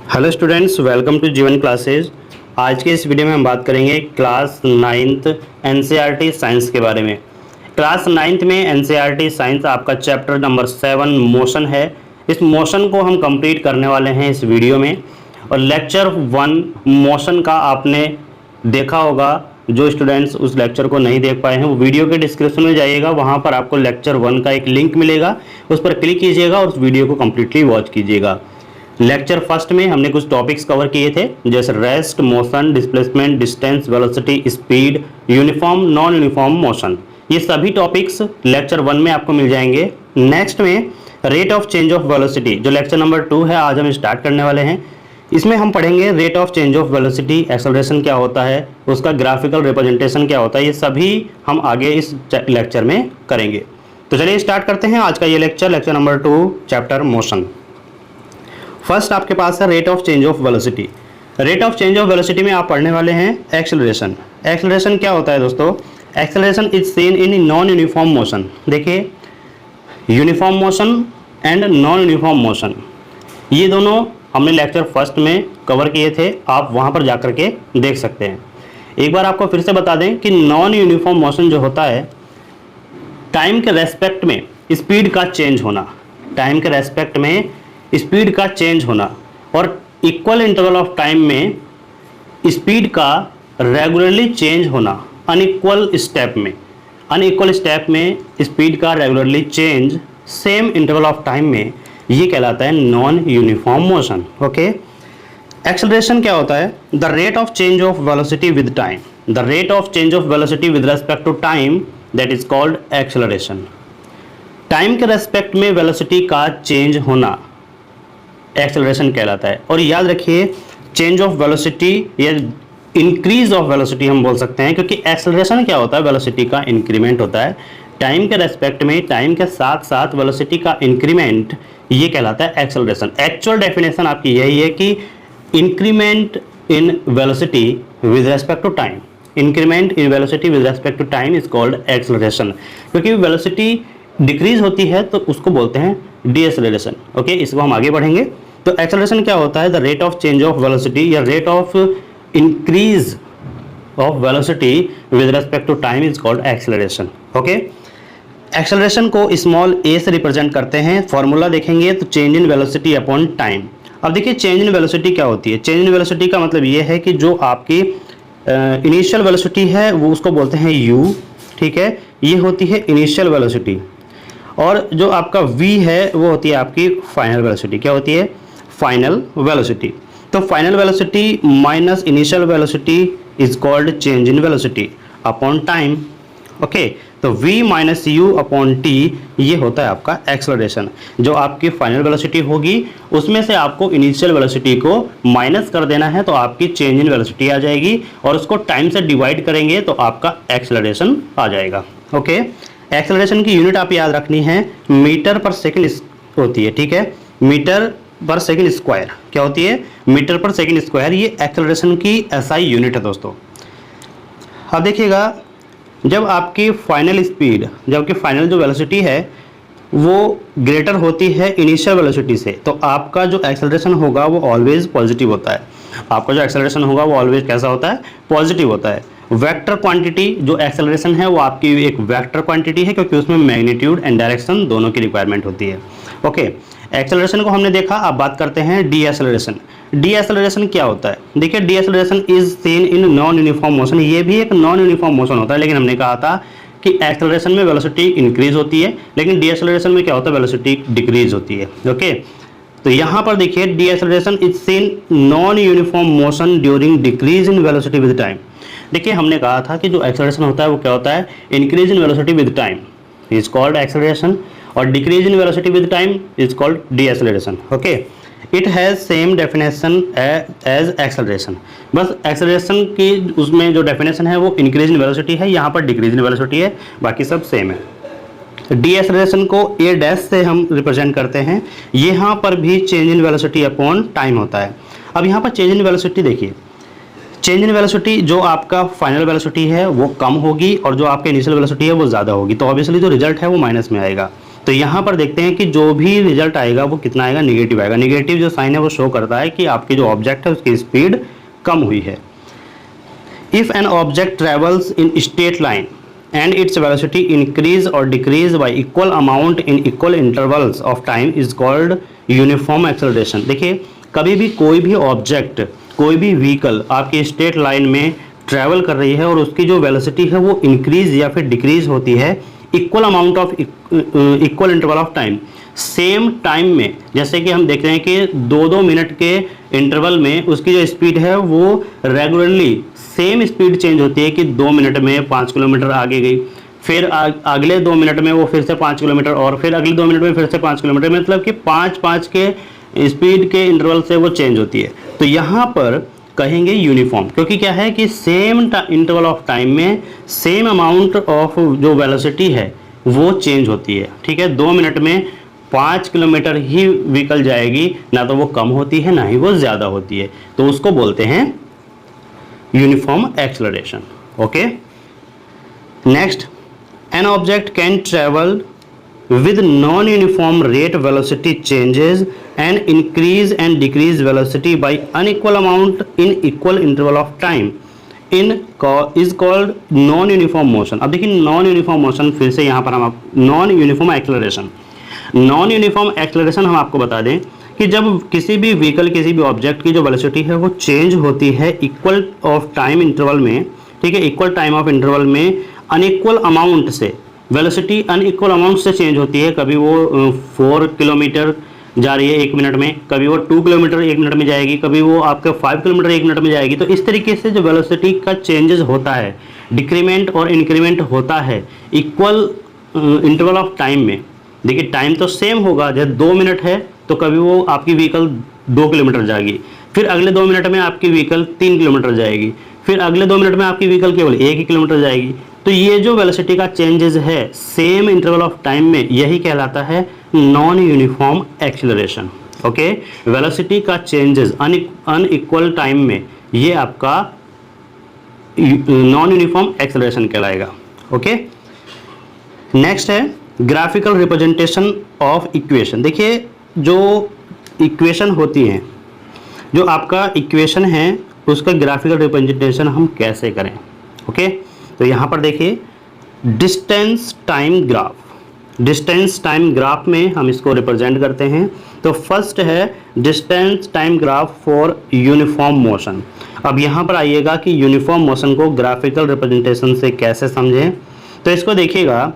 Hello students, welcome to जीवन classes. आज के इस वीडियो में हम बात करेंगे क्लास 9th एनसीईआरटी साइंस के बारे में। क्लास 9th में एनसीईआरटी साइंस आपका चैप्टर नंबर 7 मोशन है। इस मोशन को हम कंप्लीट करने वाले हैं इस वीडियो में। और लेक्चर 1 मोशन का आपने देखा होगा। जो स्टूडेंट्स उस लेक्चर को नहीं देख पाए हैं वो वीडियो के डिस्क्रिप्शन में जाइएगा, वहाँ पर आपको लेक्चर 1 का एक लिंक मिलेगा, उस पर क्लिक कीजिएगा और उस वीडियो को कम्प्लीटली वॉच कीजिएगा। लेक्चर फर्स्ट में हमने कुछ टॉपिक्स कवर किए थे, जैसे rest, motion, displacement, distance, velocity, speed, uniform, non uniform motion. ये सभी टॉपिक्स लेक्चर 1 में आपको मिल जाएंगे। नेक्स्ट में rate of change of velocity, जो लेक्चर नंबर 2 है, आज हम स्टार्ट करने वाले हैं। इसमें हम पढ़ेंगे rate of change of velocity, acceleration क्या होता है, उसका ग्राफिकल रिप्रेजेंटेशन क्या होता है, ये सभी हम आगे इस लेक्चर में करेंगे। तो चलिए स्टार्ट करते हैं आज का ये lecture number 2, chapter motion. First आपके पास है rate of change of velocity. Rate of change of velocity में आप पढ़ने वाले हैं एक्सेलरेशन। एक्सेलरेशन क्या होता है दोस्तों? Acceleration is seen in non uniform motion. देखिए, uniform motion and non uniform motion, ये दोनों हमने लेक्चर फर्स्ट में कवर किए थे, आप वहाँ पर जाकर के देख सकते हैं। एक बार आपको फिर से बता दें कि नॉन यूनिफॉर्म मोशन जो होता है, टाइम के रेस्पेक्ट में स्पीड का चेंज होना, टाइम के रेस्पेक्ट में स्पीड का चेंज होना और इक्वल इंटरवल ऑफ टाइम में स्पीड का रेगुलरली चेंज होना। अनइक्वल स्टेप में स्पीड का regularly change same interval of time में, ये कहलाता है non uniform motion. Okay. Acceleration क्या होता है? The rate of change of velocity with time, the rate of change of velocity with respect to time, that is called acceleration. Time के respect में velocity का चेंज होना acceleration कहलाता है। और याद रखिए, चेंज ऑफ वेलोसिटी या इंक्रीज ऑफ वेलोसिटी हम बोल सकते हैं, क्योंकि एक्सेलरेशन क्या होता है? वेलोसिटी का इंक्रीमेंट होता है। टाइम के रेस्पेक्ट में, टाइम के साथ साथ वेलोसिटी का इंक्रीमेंट, ये कहलाता है एक्सेलरेशन। एक्चुअल डेफिनेशन आपकी यही है कि increment in velocity with respect to time, increment in velocity with respect to time is called acceleration. क्योंकि वेलोसिटी डिक्रीज होती है तो उसको बोलते हैं डीएक्सेलरेशन। ओके, इसको हम आगे बढ़ेंगे। तो एक्सेलरेशन क्या होता है? The rate of change of velocity या rate of increase of velocity with respect to time is called acceleration. Okay. Acceleration को स्मॉल ए से रिप्रेजेंट करते हैं। फॉर्मूला देखेंगे तो change in velocity upon time. अब देखिए, चेंज इन वेलोसिटी क्या होती है? चेंज इन वेलोसिटी का मतलब ये है कि जो आपकी इनिशियल वेलोसिटी है वो उसको बोलते हैं u, ठीक है, ये होती है इनिशियल वेलोसिटी। और जो आपका v है वो होती है आपकी फाइनल वेलोसिटी। क्या होती है? Final velocity. तो final velocity minus initial velocity is called change in velocity upon time. Okay, तो v minus U upon T, ये होता है आपका एक्सेलरेशन। जो आपकी फाइनल वेलोसिटी होगी उसमें से आपको इनिशियल वेलोसिटी को माइनस कर देना है, तो आपकी चेंज इन वेलोसिटी आ जाएगी और उसको टाइम से डिवाइड करेंगे तो आपका एक्सेलरेशन आ जाएगा। ओके। एक्सेलरेशन की यूनिट आप याद रखनी है, मीटर पर सेकंड होती है, ठीक है, मीटर पर सेकंड स्क्वायर। क्या होती है? मीटर पर सेकंड स्क्वायर। ये एक्सेलरेशन की एसआई यूनिट है दोस्तों। अब देखिएगा, जब आपकी फाइनल स्पीड, जब आपकी फाइनल जो वेलोसिटी है वो ग्रेटर होती है इनिशियल वेलोसिटी से, तो आपका जो एक्सेलरेशन होगा वो ऑलवेज पॉजिटिव होता है। आपका जो एक्सेलरेशन होगा वो ऑलवेज कैसा होता है? पॉजिटिव होता है। वेक्टर क्वांटिटी जो एक्सेलरेशन है वो आपकी एक वेक्टर क्वांटिटी है, क्योंकि उसमें मैग्नीट्यूड एंड डायरेक्शन दोनों की रिक्वायरमेंट होती है। ओके, एक्सेलरेशन को हमने देखा। अब बात करते हैं डी एक्सेलरेशन। डी एक्सेलरेशन क्या होता है? देखिए, D acceleration is seen in non uniform motion. ये भी एक नॉन यूनिफॉर्म मोशन होता है, लेकिन हमने कहा था कि एक्सेलरेशन में वेलोसिटी इंक्रीज होती है, लेकिन डी एक्सेलरेशन में क्या होता है? वेलोसिटी डिक्रीज होती है। ओके, तो यहाँ पर देखिए, D acceleration is scene non uniform motion during decrease in velocity with time. देखिए, हमने कहा था कि जो एक्सेलरेशन होता है वो क्या होता है? Increase in velocity with time is called acceleration, और decrease in velocity with time is called deceleration. Okay, it has same definition as acceleration. बस एक्सेलरेशन की उसमें जो डेफिनेशन है वो इंक्रीज इन वेलोसिटी है, यहाँ पर डिक्रीज इन वेलोसिटी है, बाकी सब सेम है। डी एक्सेलरेशन को ए डैश से हम रिप्रेजेंट करते हैं। यहाँ पर भी change in velocity upon time होता है। अब यहाँ पर चेंज इन वेलोसिटी देखिए, चेंज इन वेलोसिटी जो आपका फाइनल वेलोसिटी है वो कम होगी और जो आपका इनिशियल वेलोसिटी है वो ज़्यादा होगी, तो ऑब्वियसली जो रिजल्ट है वो माइनस में आएगा। तो यहाँ पर देखते हैं कि जो भी रिजल्ट आएगा वो कितना आएगा, निगेटिव आएगा। निगेटिव जो साइन है वो शो करता है कि आपकी जो ऑब्जेक्ट है उसकी स्पीड कम हुई है। If an object travels in straight line and its velocity increase or decrease by equal amount in equal intervals of time is called uniform acceleration। देखिए, कभी भी कोई भी ऑब्जेक्ट, कोई भी व्हीकल आपकी स्ट्रेट लाइन में ट्रैवल कर रही है और उसकी जो वेलोसिटी है वो इंक्रीज या फिर डिक्रीज होती है equal amount of equal interval of time, same time में। जैसे कि हम देख रहे हैं कि 2-2 मिनट के इंटरवल में उसकी जो स्पीड है वो रेगुलरली सेम स्पीड चेंज होती है कि 2 मिनट में 5 किलोमीटर आगे गई, फिर अगले 2 मिनट में वो फिर से 5 किलोमीटर, और फिर अगले 2 मिनट में फिर से 5 किलोमीटर, मतलब कि 5-5 के स्पीड के इंटरवल से वो चेंज होती है। तो यहाँ पर कहेंगे यूनिफॉर्म, क्योंकि क्या है कि सेम इंटरवल ऑफ टाइम में सेम अमाउंट ऑफ जो वेलोसिटी है वो चेंज होती है। ठीक है, 2 मिनट में 5 किलोमीटर ही व्हीकल जाएगी, ना तो वो कम होती है ना ही वो ज़्यादा होती है, तो उसको बोलते हैं uniform acceleration. Okay, next, an object can travel with non-uniform rate velocity changes and increase and decrease velocity by unequal amount in equal interval of time is called non-uniform motion। अब देखिए, non-uniform motion फिर से यहाँ पर हम non-uniform acceleration, non-uniform acceleration हम आपको बता दें कि जब किसी भी व्हीकल, किसी भी ऑब्जेक्ट की जो वेलोसिटी है वो चेंज होती है इक्वल ऑफ टाइम इंटरवल में, ठीक है, इक्वल टाइम ऑफ इंटरवल में अनइक्वल अमाउंट से वेलोसिटी अनइक्वल अमाउंट से चेंज होती है। कभी वो 4 किलोमीटर जा रही है 1 मिनट में, कभी वो 2 किलोमीटर 1 मिनट में जाएगी, कभी वो आपके 5 किलोमीटर 1 मिनट में जाएगी। तो इस तरीके से जो वेलोसिटी का चेंजेस होता है, डिक्रीमेंट और इंक्रीमेंट होता है इक्वल इंटरवल ऑफ टाइम में। देखिए, टाइम तो सेम होगा, जैसे 2 मिनट है तो कभी वो आपकी व्हीकल 2 किलोमीटर जाएगी, फिर अगले 2 मिनट में आपकी व्हीकल 3 किलोमीटर जाएगी, फिर अगले 2 मिनट में आपकी व्हीकल केवल 1 ही किलोमीटर जाएगी। तो ये जो वेलोसिटी का चेंजेस है सेम इंटरवल ऑफ टाइम में, यही कहलाता है non uniform acceleration. Okay, velocity का चेंजेस अनइक्वल टाइम में, ये आपका नॉन यूनिफॉर्म एक्सीलरेशन कहलाएगा। ओके, नेक्स्ट है ग्राफिकल रिप्रेजेंटेशन ऑफ इक्वेशन। देखिए, जो इक्वेशन होती हैं, जो आपका इक्वेशन है उसका ग्राफिकल रिप्रेजेंटेशन हम कैसे करें। ओके, तो यहाँ पर देखिए, distance time graph, distance time graph में हम इसको रिप्रेजेंट करते हैं। तो फर्स्ट है distance time graph for uniform motion. अब यहाँ पर आइएगा कि यूनिफॉर्म मोशन को ग्राफिकल रिप्रेजेंटेशन से कैसे समझें। तो इसको देखिएगा,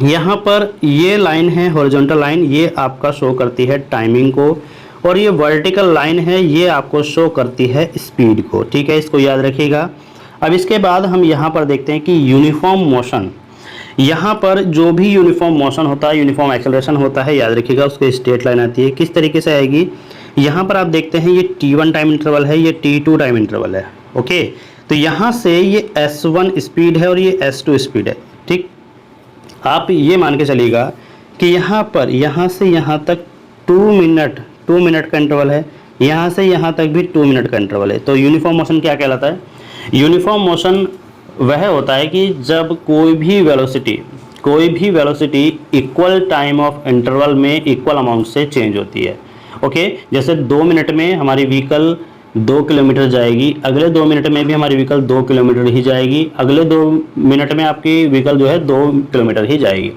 यहाँ पर ये लाइन है हॉरिजॉन्टल लाइन, ये आपका शो करती है टाइमिंग को, और ये वर्टिकल लाइन है, ये आपको शो करती है स्पीड को। ठीक है, इसको याद रखिएगा। अब इसके बाद हम यहाँ पर देखते हैं कि यूनिफॉर्म मोशन, यहाँ पर जो भी यूनिफॉर्म मोशन होता है, यूनिफॉर्म एक्सेलरेशन होता है, याद रखिएगा उसकी स्ट्रेट लाइन आती है। किस तरीके से आएगी, यहाँ पर आप देखते हैं ये T1 टाइम इंटरवल है, ये T2 टाइम इंटरवल है। ओके, तो यहाँ से ये S1 स्पीड है और ये S2 स्पीड है। ठीक, आप ये मान के चलिएगा कि यहाँ पर यहाँ से यहाँ तक 2 मिनट का इंटरवल है, यहाँ से यहाँ तक भी 2 मिनट का इंटरवल है। तो यूनिफॉर्म मोशन क्या कहलाता है? यूनिफॉर्म मोशन वह होता है कि जब कोई भी velocity equal time of interval में इक्वल अमाउंट से चेंज होती है। ओके, जैसे 2 मिनट में हमारी व्हीकल 2 किलोमीटर जाएगी, अगले 2 मिनट में भी हमारी व्हीकल 2 किलोमीटर ही जाएगी, अगले 2 मिनट में आपकी व्हीकल जो है 2 किलोमीटर ही जाएगी।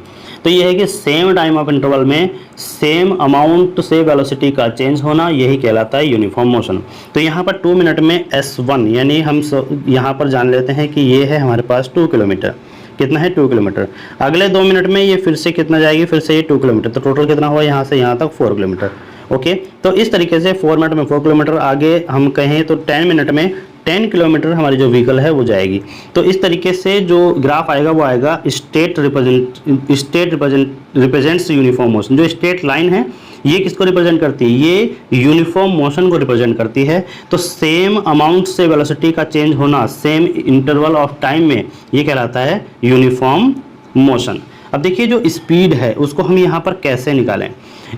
तो ये है कि सेम टाइम ऑफ इंटरवल में सेम अमाउंट से वेलोसिटी का चेंज होना, यही कहलाता है यूनिफॉर्म मोशन। तो यहाँ पर 2 मिनट में S1, यानी हम यहाँ पर जान लेते हैं कि ये है हमारे पास 2 किलोमीटर। कितना है? 2 किलोमीटर। अगले 2 मिनट में ये फिर से कितना जाएगी? फिर से ये 2 किलोमीटर। तो टोटल कितना हुआ यहाँ से यहाँ तक? 4 किलोमीटर। ओके, तो इस तरीके से 4 मिनट में 4 किलोमीटर, आगे हम कहें तो 10 मिनट में 10 किलोमीटर हमारी जो व्हीकल है वो जाएगी। तो इस तरीके से जो ग्राफ आएगा वो आएगा स्टेट रिप्रेजेंट्स यूनिफॉर्म मोशन। जो स्टेट लाइन है ये किसको रिप्रेजेंट करती है? ये यूनिफॉर्म मोशन को रिप्रेजेंट करती है। तो सेम अमाउंट से वेलोसिटी का चेंज होना सेम इंटरवल ऑफ टाइम में, ये कहलाता है यूनिफॉर्म मोशन। अब देखिए, जो स्पीड है उसको हम यहाँ पर कैसे निकालें?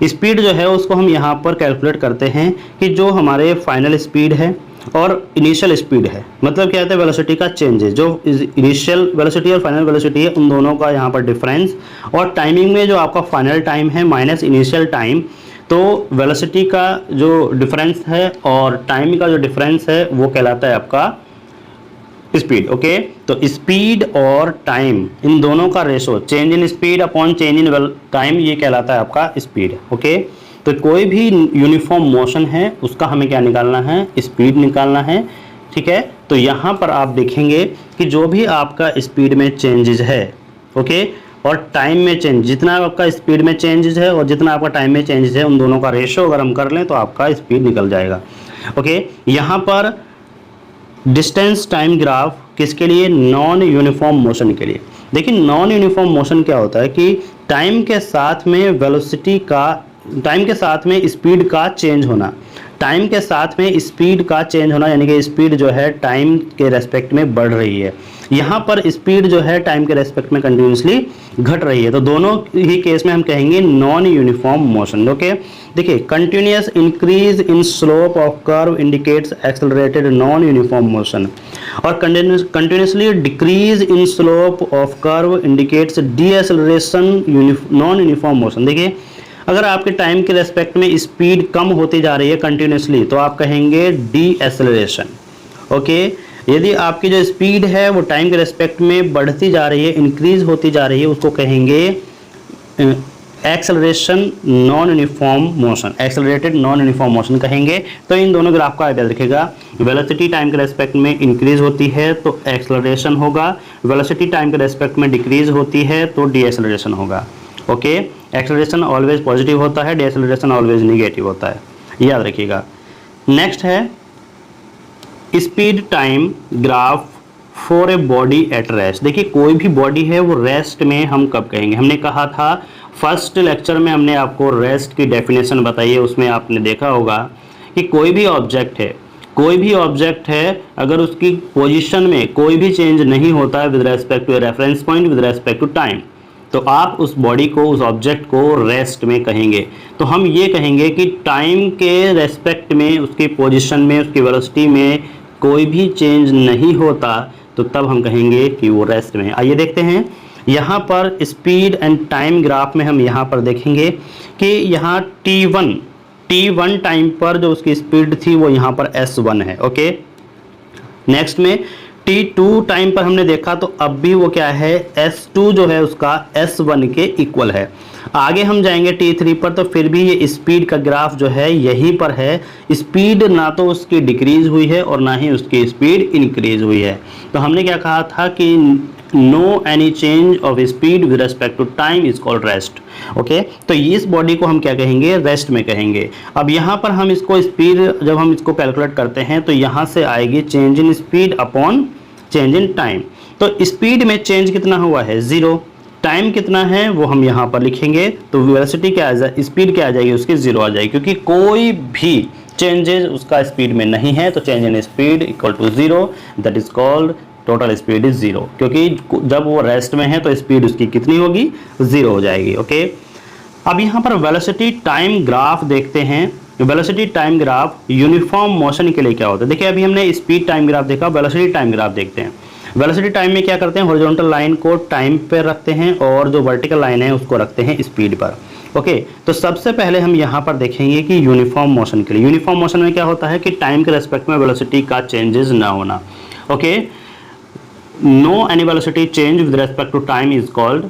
स्पीड जो है उसको हम यहाँ पर कैलकुलेट करते हैं कि जो हमारे फाइनल स्पीड है और इनिशियल स्पीड है, मतलब क्या होता है वेलोसिटी का चेंजेस, जो इनिशियल वेलोसिटी और फाइनल वेलोसिटी है उन दोनों का यहाँ पर डिफरेंस, और टाइमिंग में जो आपका फाइनल टाइम है माइनस इनिशियल टाइम, तो वेलोसिटी का जो डिफरेंस है और टाइम का जो डिफरेंस है वो कहलाता है आपका स्पीड। ओके, तो स्पीड और टाइम इन दोनों का ratio, change in speed upon change in time, ये कहलाता है आपका स्पीड। ओके, तो कोई भी यूनिफॉर्म मोशन है उसका हमें क्या निकालना है, स्पीड निकालना है। ठीक है, तो यहाँ पर आप देखेंगे कि जो भी आपका स्पीड में चेंजेस है, ओके, और टाइम में चेंज, जितना आपका स्पीड में चेंजेस है और जितना आपका टाइम में चेंजेस है, उन दोनों का रेशो अगर हम कर लें तो आपका स्पीड निकल जाएगा। ओके, यहाँ पर डिस्टेंस टाइम ग्राफ किसके लिए, नॉन यूनिफॉर्म मोशन के लिए। देखिए नॉन यूनिफॉर्म मोशन क्या होता है कि टाइम के साथ में वेलोसिटी का, टाइम के साथ में स्पीड का चेंज होना, टाइम के साथ में स्पीड का चेंज होना, यानी कि स्पीड जो है टाइम के रेस्पेक्ट में बढ़ रही है। यहाँ पर स्पीड जो है टाइम के रेस्पेक्ट में कंटिन्यूसली घट रही है, तो दोनों ही केस में हम कहेंगे नॉन यूनिफॉर्म मोशन। ओके, देखिए continuous increase in slope of curve indicates accelerated non uniform motion, और continuously decrease in slope of curve indicates deceleration non uniform motion. देखिए अगर आपके टाइम के रेस्पेक्ट में स्पीड कम होती जा रही है कंटिन्यूसली तो आप कहेंगे डी एसेलरेशन। ओके, यदि आपकी जो स्पीड है वो टाइम के रेस्पेक्ट में बढ़ती जा रही है, इंक्रीज होती जा रही है, उसको कहेंगे acceleration non uniform motion, accelerated non uniform motion कहेंगे। तो इन दोनों ग्राफ का आइडिया रखेगा, वेलोसिटी टाइम के रेस्पेक्ट में इंक्रीज होती है तो एक्सेलरेशन होगा, वेलोसिटी टाइम के रेस्पेक्ट में डिक्रीज होती है तो डी एसेलरेशन होगा। ओके, एक्सेलरेशन ऑलवेज पॉजिटिव होता है, डिएसेलरेशन ऑलवेज निगेटिव होता है, याद रखिएगा। नेक्स्ट है speed time graph for a body at rest. देखिए कोई भी बॉडी है वो रेस्ट में हम कब कहेंगे, हमने कहा था फर्स्ट लेक्चर में हमने आपको रेस्ट की डेफिनेशन बताई है, उसमें आपने देखा होगा कि कोई भी ऑब्जेक्ट है, कोई भी ऑब्जेक्ट है अगर उसकी पोजीशन में कोई भी चेंज नहीं होता है with respect to reference point with respect to time, तो आप उस बॉडी को, उस ऑब्जेक्ट को रेस्ट में कहेंगे। तो हम ये कहेंगे कि टाइम के रेस्पेक्ट में उसकी पोजीशन में, उसकी वेलोसिटी में कोई भी चेंज नहीं होता तो तब हम कहेंगे कि वो रेस्ट में है। आइए देखते हैं, यहाँ पर स्पीड एंड टाइम ग्राफ में हम यहाँ पर देखेंगे कि यहाँ t1 टाइम पर जो उसकी स्पीड थी वो यहाँ पर s1 है। ओके, नेक्स्ट में t2 टाइम पर हमने देखा तो अब भी वो क्या है, s2 जो है उसका s1 के इक्वल है। आगे हम जाएंगे t3 पर तो फिर भी ये स्पीड का ग्राफ जो है यहीं पर है, स्पीड ना तो उसकी डिक्रीज हुई है और ना ही उसकी स्पीड इंक्रीज हुई है। तो हमने क्या कहा था कि no any change of speed with respect to time is called rest. Okay, तो इस बॉडी को हम क्या कहेंगे, रेस्ट में कहेंगे। अब यहाँ पर हम इसको स्पीड जब हम इसको कैलकुलेट करते हैं तो यहाँ से आएगी change in speed upon change in time. तो स्पीड में चेंज कितना हुआ है, 0, टाइम कितना है वो हम यहाँ पर लिखेंगे, तो वेलोसिटी क्या आ जाए, स्पीड क्या आ जाएगी उसकी 0 आ जाएगी, क्योंकि कोई भी चेंजेस उसका स्पीड में नहीं है, तो change in speed equal to 0, that is called total speed is 0, क्योंकि जब वो रेस्ट में है तो स्पीड उसकी कितनी होगी, 0 हो जाएगी। ओके, अब यहाँ पर वेलोसिटी टाइम ग्राफ देखते हैं। Velocity time graph uniform motion के लिए क्या होता है, देखिए अभी हमने स्पीड टाइम ग्राफ देखा, वेलोसिटी टाइम ग्राफ देखते हैं। वेलोसिटी टाइम में क्या करते हैं, हॉरिजॉन्टल लाइन को टाइम पर रखते हैं और जो वर्टिकल लाइन है उसको रखते हैं स्पीड पर। ओके, तो सबसे पहले हम यहाँ पर देखेंगे कि यूनिफॉर्म मोशन के लिए, यूनिफॉर्म मोशन में क्या होता है कि टाइम के रेस्पेक्ट में वेलोसिटी का चेंजेस ना होना। Okay, no any velocity change with respect to time is called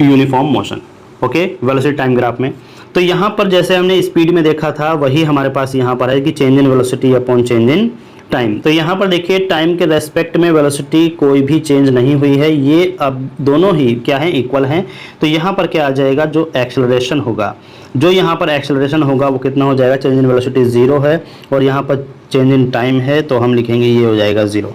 uniform motion. Okay, velocity time graph में तो यहाँ पर जैसे हमने स्पीड में देखा था वही हमारे पास यहाँ पर है कि change in velocity upon change in time. तो यहाँ पर देखिए टाइम के रेस्पेक्ट में वेलोसिटी कोई भी चेंज नहीं हुई है, ये अब दोनों ही क्या है, इक्वल हैं। तो यहाँ पर क्या आ जाएगा, जो एक्सेलरेशन होगा, जो यहाँ पर एक्सेलरेशन होगा वो कितना हो जाएगा, चेंज इन वेलोसिटी 0 है और यहाँ पर चेंज इन टाइम है तो हम लिखेंगे ये हो जाएगा 0।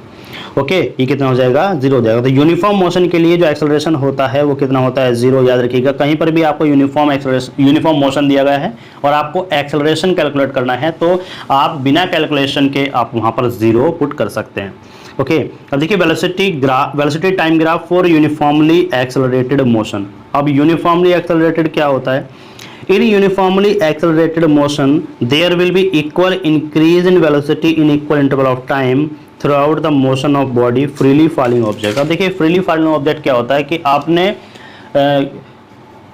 ओके, ये कितना हो जाएगा, 0 हो जाएगा। तो यूनिफॉर्म मोशन के लिए जो एक्सेलरेशन होता है वो कितना होता है, 0। याद रखिएगा, कहीं पर भी आपको यूनिफॉर्म मोशन दिया गया है और आपको एक्सेलरेशन कैलकुलेट करना है तो आप बिना कैलकुलेशन के आप वहाँ पर 0 पुट कर सकते हैं। ओके, अब देखिए velocity time graph for uniformly accelerated motion. अब यूनिफॉर्मली एक्सेलरेटेड क्या होता है, In uniformly accelerated motion, there will be equal increase in velocity in equal interval of time throughout the motion of body freely falling object। अब देखिए freely falling object क्या होता है कि आपने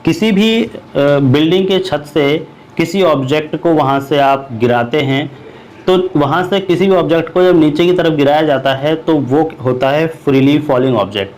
किसी भी बिल्डिंग के छत से किसी ऑब्जेक्ट को वहाँ से आप गिराते हैं, तो वहाँ से किसी भी ऑब्जेक्ट को जब नीचे की तरफ गिराया जाता है तो वो होता है फ्रीली फॉलिंग ऑब्जेक्ट,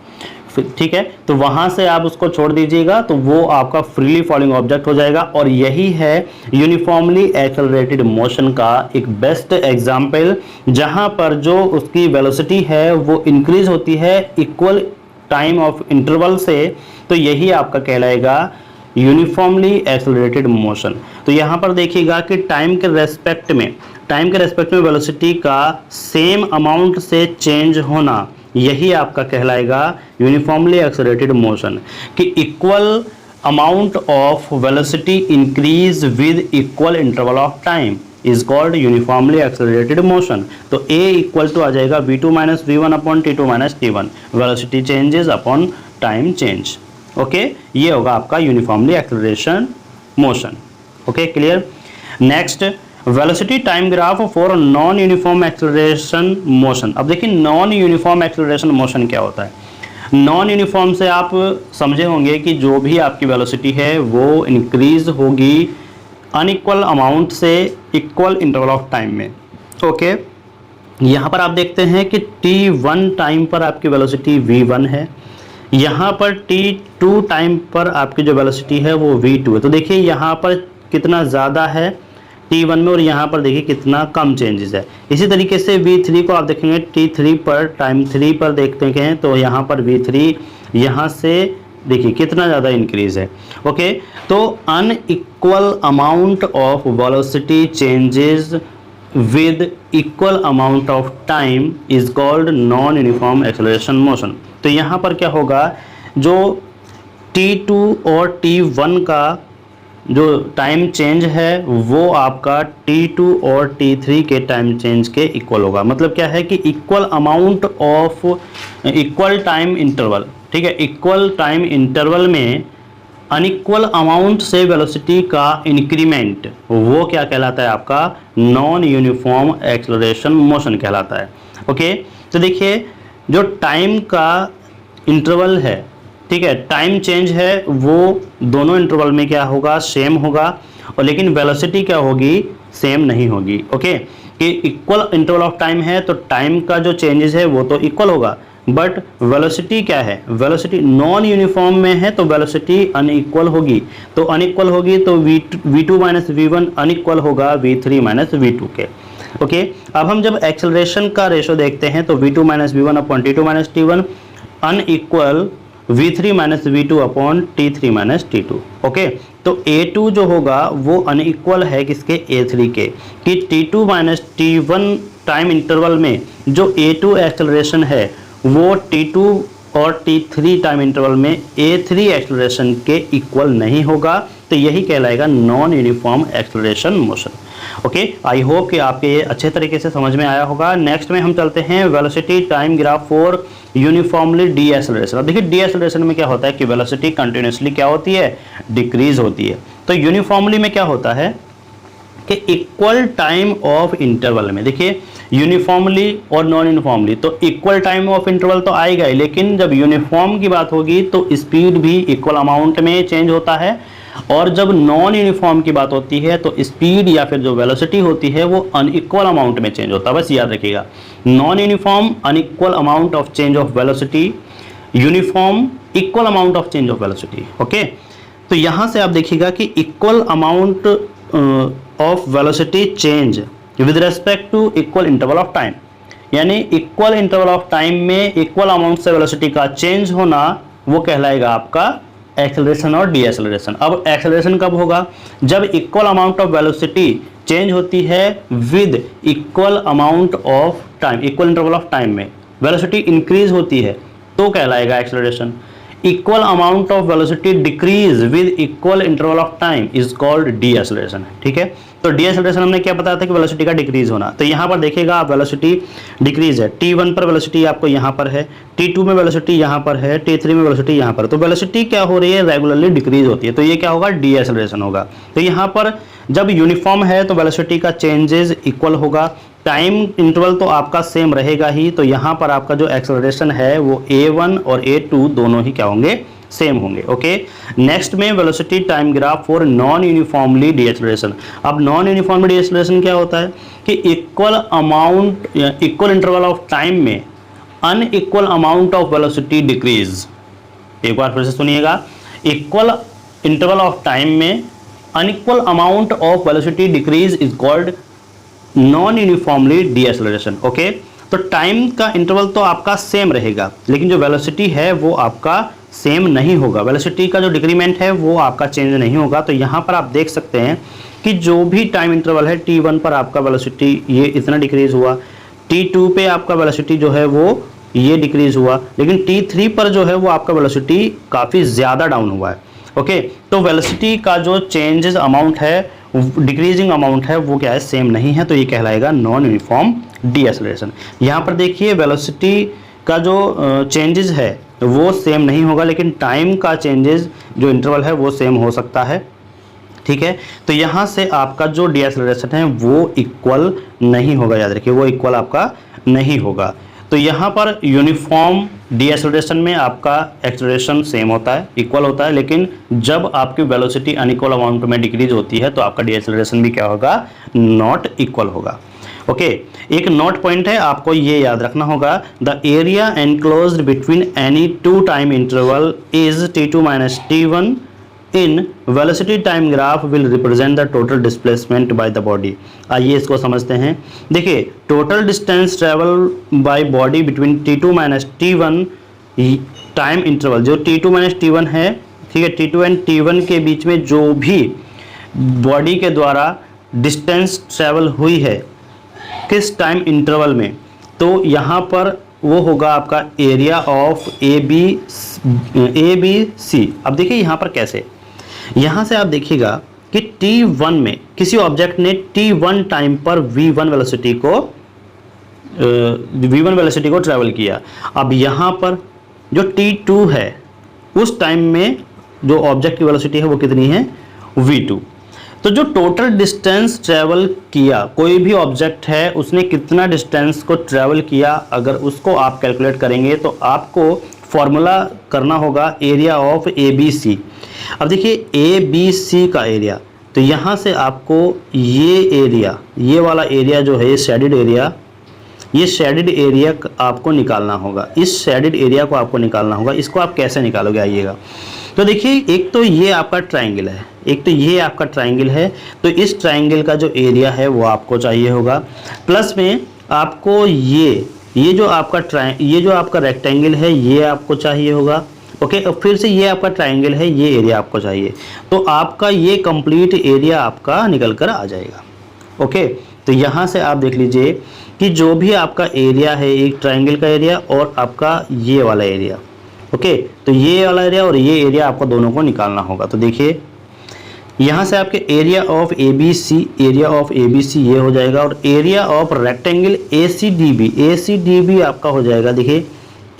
ठीक है। तो वहाँ से आप उसको छोड़ दीजिएगा तो वो आपका फ्रीली फॉलिंग ऑब्जेक्ट हो जाएगा। और यही है यूनिफॉर्मली एक्सेलरेटेड मोशन का एक बेस्ट एग्जाम्पल, जहाँ पर जो उसकी वेलोसिटी है वो इंक्रीज होती है इक्वल टाइम ऑफ इंटरवल से, तो यही आपका कहलाएगा यूनिफॉर्मली एक्सेलरेटेड मोशन। तो यहाँ पर देखिएगा कि टाइम के रेस्पेक्ट में वेलोसिटी का सेम अमाउंट से चेंज होना, यही आपका कहलाएगा यूनिफॉर्मली एक्सेलरेटेड मोशन। कि equal amount of velocity increase with equal interval of time is called uniformly accelerated motion. तो A इक्वल टू आ जाएगा v2 minus v1 upon t2 minus t1, velocity changes upon time change. Okay, ये होगा आपका uniformly acceleration motion. Okay, clear. Next, velocity time graph for non uniform acceleration motion. अब देखिए non uniform acceleration motion क्या होता है। Non uniform से आप समझे होंगे कि जो भी आपकी वेलोसिटी है वो इंक्रीज होगी अनइक्वल अमाउंट से इक्वल इंटरवल ऑफ टाइम में। ओके, यहाँ पर आप देखते हैं कि t1 टाइम पर आपकी वेलोसिटी v1 है, यहाँ पर t2 टाइम पर आपकी जो वेलोसिटी है वो v2 है। तो देखिए यहाँ पर कितना ज़्यादा है t1 में और यहाँ पर देखिए कितना कम चेंजेस है। इसी तरीके से v3 को आप देखेंगे t3 पर टाइम 3 पर देखते हैं तो यहाँ पर v3 यहाँ से देखिए कितना ज़्यादा इंक्रीज है। ओके, तो unequal amount of velocity changes with equal amount of time is called non uniform acceleration motion. तो यहाँ पर क्या होगा, जो t2 और t1 का जो टाइम चेंज है वो आपका t2 और t3 के टाइम चेंज के इक्वल होगा। मतलब क्या है कि equal amount of equal time interval, ठीक है, इक्वल टाइम इंटरवल में अनइक्वल अमाउंट से वेलोसिटी का इंक्रीमेंट, वो क्या कहलाता है आपका नॉन यूनिफॉर्म एक्सेलरेशन मोशन कहलाता है। ओके, तो देखिए जो टाइम का इंटरवल है, ठीक है, टाइम चेंज है वो दोनों इंटरवल में क्या होगा, सेम होगा, और लेकिन वेलोसिटी क्या होगी, सेम नहीं होगी। ओके, कि इक्वल इंटरवल ऑफ टाइम है तो टाइम का जो चेंजेस है वो तो इक्वल होगा, बट वेलोसिटी क्या है, वेलोसिटी नॉन यूनिफॉर्म में है तो वेलोसिटी अनइक्वल होगी। तो अनइक्वल होगी तो v2 माइनस v1 अनइक्वल होगा v3 माइनस v2 के। ओके, अब हम जब एक्सेलरेशन का रेशो देखते हैं तो v2 minus v1 upon t2 minus t1 unequal v3 minus v2 upon t3 minus t2। Okay, तो a2 जो होगा वो अनइक्वल है किसके, a3 के, कि t2 minus t1 time interval में जो a2 एक्सेलरेशन है वो t2 और t3 टाइम इंटरवल में a3 एक्सेलरेशन के इक्वल नहीं होगा। तो यही कहलाएगा non uniform acceleration motion. Okay, I hope कि आपके ये अच्छे तरीके से समझ में आया होगा। नेक्स्ट में हम चलते हैं velocity time graph for uniformly D acceleration. अब देखिए डी एक्सेलरेशन में क्या होता है कि वेलोसिटी कंटिन्यूसली क्या होती है, डिक्रीज होती है। तो यूनिफॉर्मली में क्या होता है कि इक्वल टाइम ऑफ इंटरवल में, देखिए यूनिफॉर्मली और नॉन यूनिफॉर्मली तो इक्वल टाइम ऑफ इंटरवल तो आएगा ही, लेकिन जब यूनिफॉर्म की बात होगी तो स्पीड भी इक्वल अमाउंट में चेंज होता है, और जब नॉन यूनिफॉर्म की बात होती है तो स्पीड या फिर जो वेलोसिटी होती है वो अनइक्वल अमाउंट में चेंज होता है। बस याद रखिएगा, non uniform unequal amount of change of velocity, uniform equal amount of change of velocity. Okay, तो यहाँ से आप देखिएगा कि equal amount of velocity change with respect to equal interval of time, यानी इक्वल इंटरवल ऑफ टाइम में equal amount से velocity का चेंज होना वो कहलाएगा आपका एक्सेलरेशन और डी एक्सेलरेशन। अब एक्सेलरेशन कब होगा, जब equal amount of velocity change होती है with equal amount of time, equal interval of time में वेलोसिटी इंक्रीज होती है तो कहलाएगा acceleration. Equal amount of velocity decrease with equal interval of time is called D acceleration. ठीक है, तो डीएक्सेलरेशन हमने क्या बताया था कि वेलोसिटी का डिक्रीज होना। तो यहाँ पर देखिएगा आप वेलोसिटी डिक्रीज है, T1 पर वेलोसिटी आपको यहाँ पर है, T2 में वेलोसिटी यहाँ पर है, T3 में वेलोसिटी यहाँ पर। तो वेलोसिटी क्या हो रही है, रेगुलरली डिक्रीज होती है, तो ये क्या होगा, डीएक्सेलरेशन होगा। तो यहाँ पर जब यूनिफॉर्म है तो वेलोसिटी का चेंजेस इक्वल होगा, टाइम इंटरवल तो आपका सेम रहेगा ही। तो यहाँ पर आपका जो एक्सेलरेशन है वो A1 और A2 दोनों ही क्या होंगे, सेम होंगे। ओके, नेक्स्ट में velocity time graph for non uniformly deceleration. अब नॉन यूनिफॉर्मली डीएक्सेलरेशन क्या होता है कि equal amount, equal interval of time में unequal amount of velocity decrease. एक बार फिर से सुनिएगा, इक्वल इंटरवल ऑफ टाइम में unequal amount of velocity decrease is called non uniformly deceleration. Okay, तो टाइम का इंटरवल तो आपका सेम रहेगा, लेकिन जो वेलोसिटी है वो आपका सेम नहीं होगा, वेलोसिटी का जो डिक्रीमेंट है वो आपका चेंज नहीं होगा। तो यहाँ पर आप देख सकते हैं कि जो भी टाइम इंटरवल है, T1 पर आपका वेलोसिटी ये इतना डिक्रीज हुआ, T2 पे आपका वेलोसिटी जो है वो ये डिक्रीज हुआ, लेकिन T3 पर जो है वो आपका वेलोसिटी काफ़ी ज़्यादा डाउन हुआ है। ओके, तो वेलोसिटी का जो चेंजेस अमाउंट है, डिक्रीजिंग अमाउंट है, वो क्या है, सेम नहीं है, तो ये कहलाएगा नॉन यूनिफॉर्म डीएक्सेलरेशन। यहाँ पर देखिए वेलोसिटी का जो चेंजेस है वो सेम नहीं होगा, लेकिन टाइम का चेंजेस जो इंटरवल है वो सेम हो सकता है। ठीक है, तो यहाँ से आपका जो डीएक्सेलरेशन है वो इक्वल नहीं होगा, याद रखिए वो इक्वल आपका नहीं होगा। तो यहाँ पर यूनिफॉर्म डीएक्सेलरेशन में आपका एक्सेलरेशन सेम होता है, इक्वल होता है, लेकिन जब आपकी वेलोसिटी अनइक्वल अमाउंट में डिक्रीज होती है तो आपका डीएक्सेलरेशन भी क्या होगा, नॉट इक्वल होगा। ओके, एक नोट पॉइंट है, आपको ये याद रखना होगा, the area enclosed between any two time interval is T2 minus T1 in velocity time graph will represent the total displacement by the body. आइए इसको समझते हैं। देखिए, total distance travel by body between T2 minus T1 time interval, जो T2 minus T1 है, ठीक है, T2 and T1 के बीच में जो भी बॉडी के द्वारा डिस्टेंस ट्रेवल हुई है किस टाइम इंटरवल में, तो यहाँ पर वो होगा आपका area of A B C. अब देखिए यहाँ पर कैसे, यहाँ से आप देखिएगा कि T1 में किसी ऑब्जेक्ट ने T1 टाइम पर V1 वेलोसिटी को ट्रेवल किया। अब यहाँ पर जो T2 है उस टाइम में जो ऑब्जेक्ट की वेलोसिटी है वो कितनी है, V2। तो जो टोटल डिस्टेंस ट्रैवल किया, कोई भी ऑब्जेक्ट है उसने कितना डिस्टेंस को ट्रैवल किया, अगर उसको आप कैलकुलेट करेंगे तो आपको फॉर्मूला करना होगा एरिया ऑफ ABC। अब देखिए ABC का एरिया, तो यहाँ से आपको ये एरिया, ये वाला एरिया जो है, ये शेडेड एरिया, ये शेडेड एरिया आपको निकालना होगा, इस शेडेड एरिया को आपको निकालना होगा। इसको आप कैसे निकालोगे, आइएगा। तो देखिए, एक तो ये आपका ट्रायंगल है, एक तो ये आपका ट्रायंगल है, तो इस ट्रायंगल का जो एरिया है वो आपको चाहिए होगा, प्लस में आपको ये जो आपका रेक्टेंगल है ये आपको चाहिए होगा। ओके, और फिर से ये आपका ट्रायंगल है, ये एरिया आपको चाहिए, तो आपका ये कंप्लीट एरिया आपका निकल कर आ जाएगा। ओके, तो यहाँ से आप देख लीजिए कि जो भी आपका एरिया है, एक ट्रायंगल का एरिया और आपका ये वाला एरिया, ओके, तो ये वाला एरिया और ये एरिया आपको दोनों को निकालना होगा। तो देखिए यहाँ से आपके एरिया ऑफ ABC ये हो जाएगा, और एरिया ऑफ रेक्टेंगल ACDB आपका हो जाएगा। देखिए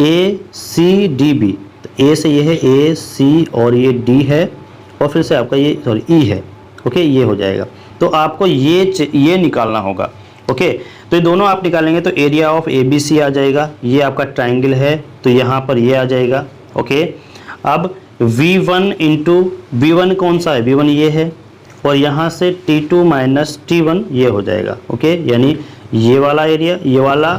ACDB, तो A से ये है AC और ये D है, और फिर से आपका ये E है। ओके, ये हो जाएगा, तो आपको ये निकालना होगा। ओके, तो ये दोनों आप निकालेंगे तो एरिया ऑफ ABC आ जाएगा, ये आपका ट्रायंगल है तो यहाँ पर ये आ जाएगा। ओके, अब V1 इंटू V1 कौन सा है, V1 ये है, और यहाँ से T2 माइनस T1 ये हो जाएगा। ओके, यानी ये वाला एरिया, ये वाला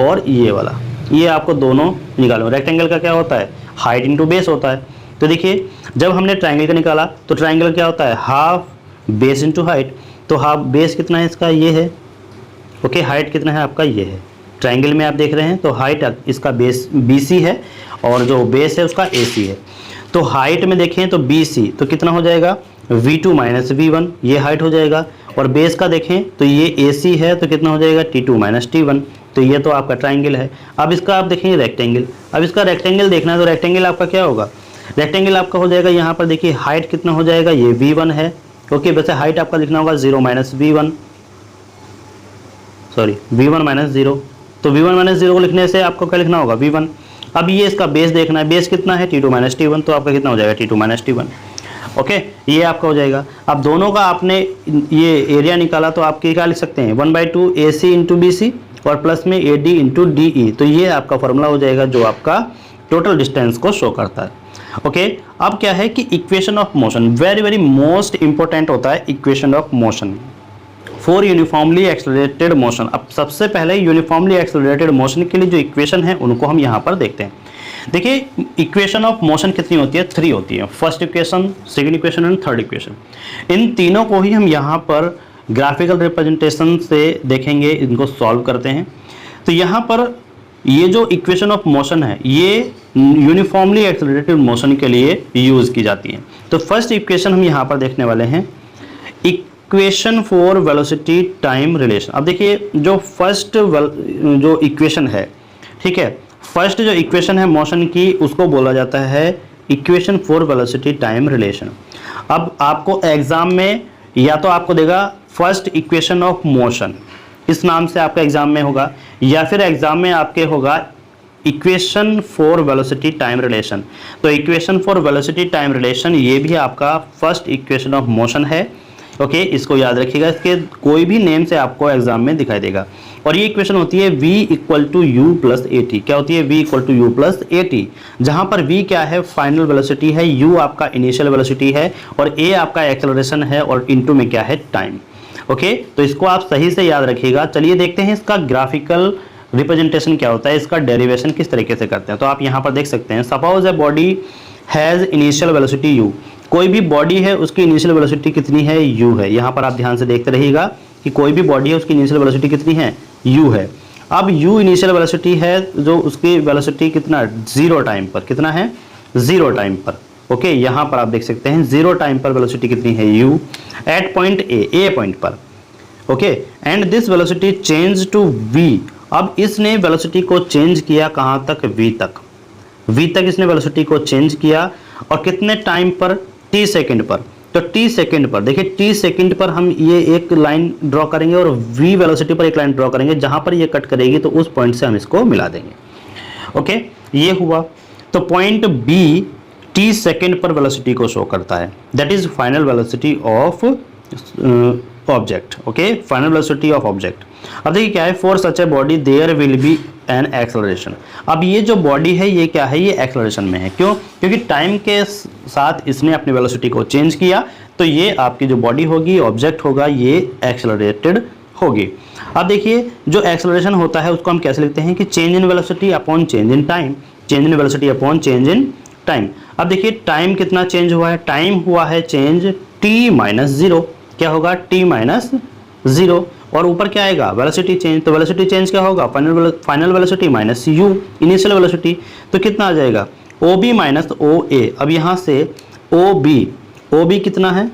और ये वाला, ये आपको दोनों निकालो। रेक्टेंगल का क्या होता है, हाइट इंटू बेस होता है। तो देखिए, जब हमने ट्रायंगल का निकाला तो ट्रायंगल क्या होता है, हाफ बेस इंटू हाइट। तो हाफ बेस कितना है इसका, ये है। ओके, हाइट कितना है आपका, ये है। ट्रायंगल में आप देख रहे हैं तो हाइट इसका बेस BC है और जो बेस है उसका AC है। तो हाइट में देखें तो BC, तो कितना हो जाएगा, V2 माइनस V1, ये हाइट हो जाएगा। और बेस का देखें तो ये AC है, तो कितना हो जाएगा, T2 माइनस T1, तो ये तो आपका ट्रायंगल है। अब इसका आप देखेंगे रेक्टेंगल, अब इसका रेक्टेंगल देखना है तो रेक्टेंगल आपका क्या होगा, रेक्टेंगल आपका हो जाएगा, यहाँ पर देखिए हाइट कितना हो जाएगा, ये V1 है, ओके, वैसे हाइट आपका लिखना होगा 0 minus v1, sorry v1 minus 0, तो v1 माइनस 0 को लिखने से आपको क्या लिखना होगा v1। अब ये इसका बेस देखना है, बेस कितना है t2 माइनस t1, तो आपका कितना हो जाएगा t2 माइनस t1। ओके, ये आपका हो जाएगा। अब दोनों का आपने ये एरिया निकाला तो आप क्या लिख सकते हैं 1/2 AC इंटू BC और प्लस में AD इंटू DE, तो ये आपका फॉर्मूला हो जाएगा जो आपका टोटल डिस्टेंस को शो करता है। ओके, अब क्या है कि equation of motion very very most important होता है equation of motion for uniformly accelerated motion. अब सबसे पहले यूनिफॉर्मली एक्सेलरेटेड मोशन के लिए जो इक्वेशन है उनको हम यहाँ पर देखते हैं। देखिए इक्वेशन ऑफ मोशन कितनी होती है, 3 होती है, first equation, second equation and third equation. इन तीनों को ही हम यहाँ पर ग्राफिकल रिप्रेजेंटेशन से देखेंगे, इनको सॉल्व करते हैं। तो यहाँ पर ये जो इक्वेशन ऑफ मोशन है ये यूनिफॉर्मली एक्सेलरेटेड मोशन के लिए यूज़ की जाती है। तो फर्स्ट इक्वेशन हम यहाँ पर देखने वाले हैं, equation for velocity time relation. अब देखिए जो फर्स्ट जो इक्वेशन है, ठीक है, फर्स्ट जो इक्वेशन है मोशन की उसको बोला जाता है equation for velocity time relation. अब आपको एग्जाम में या तो आपको देगा फर्स्ट इक्वेशन ऑफ मोशन, इस नाम से आपका एग्जाम में होगा, या फिर एग्जाम में आपके होगा equation for velocity time relation. तो equation for velocity time relation ये भी आपका फर्स्ट इक्वेशन ऑफ मोशन है। ओके, इसको याद रखिएगा, इसके कोई भी नेम से आपको एग्जाम में दिखाई देगा। और ये इक्वेशन होती है v equal to U plus A T. क्या होती है? v equal to U plus A T, जहाँ पर v क्या है? फाइनल वेलोसिटी है, u आपका इनिशियल वेलोसिटी है और a आपका एक्सेलरेशन है और इनटू में क्या है? टाइम। ओके, तो इसको आप सही से याद रखिएगा। चलिए देखते हैं इसका ग्राफिकल रिप्रेजेंटेशन क्या होता है, इसका डेरिवेशन किस तरीके से करते हैं। तो आप यहाँ पर देख सकते हैं, suppose a body has initial velocity u। कोई भी बॉडी है उसकी इनिशियल वेलोसिटी कितनी है? u है। यहाँ पर आप ध्यान से देखते रहिएगा कि कोई भी बॉडी है उसकी इनिशियल वेलोसिटी कितनी है? u है। अब u इनिशियल वेलोसिटी है, जो उसकी वेलोसिटी कितना? 0 टाइम पर। कितना है? 0 टाइम पर। ओके, यहाँ पर आप देख सकते हैं 0 टाइम पर वेलोसिटी कितनी है? u at point a point पर। Okay, and this velocity change to v। अब इसने वेलोसिटी को चेंज किया कहाँ तक? v तक। v तक इसने वेलोसिटी को चेंज किया और कितने टाइम पर? t सेकंड पर। तो t सेकंड पर, देखिए t सेकंड पर हम ये एक लाइन ड्रॉ करेंगे और v वेलोसिटी पर एक लाइन ड्रॉ करेंगे, जहां पर ये कट करेगी तो उस पॉइंट से हम इसको मिला देंगे। ओके, ये हुआ। तो पॉइंट b t सेकंड पर वेलोसिटी को शो करता है, that is final velocity of object. Okay, final velocity of object. अब देखिए क्या है, for such a body there will be an acceleration. अब ये जो बॉडी है ये क्या है? ये एक्सेलरेशन में है। क्यों? क्योंकि टाइम के साथ इसने अपनी वेलोसिटी को चेंज किया, तो ये आपकी जो बॉडी होगी, ऑब्जेक्ट होगा, ये एक्सेलरेटेड होगी। अब देखिए जो एक्सेलरेशन होता है उसको हम कैसे लिखते हैं कि change in velocity upon change in time. Change in velocity upon change in time. अब देखिए टाइम कितना चेंज हुआ है? टाइम हुआ है चेंज t माइनस 0। क्या होगा? t minus 0। और ऊपर क्या आएगा? Velocity change. तो वेलोसिटी चेंज क्या होगा? Final velocity minus u initial velocity. तो कितना आ जाएगा? OB minus OA। अब यहाँ से OB कितना है?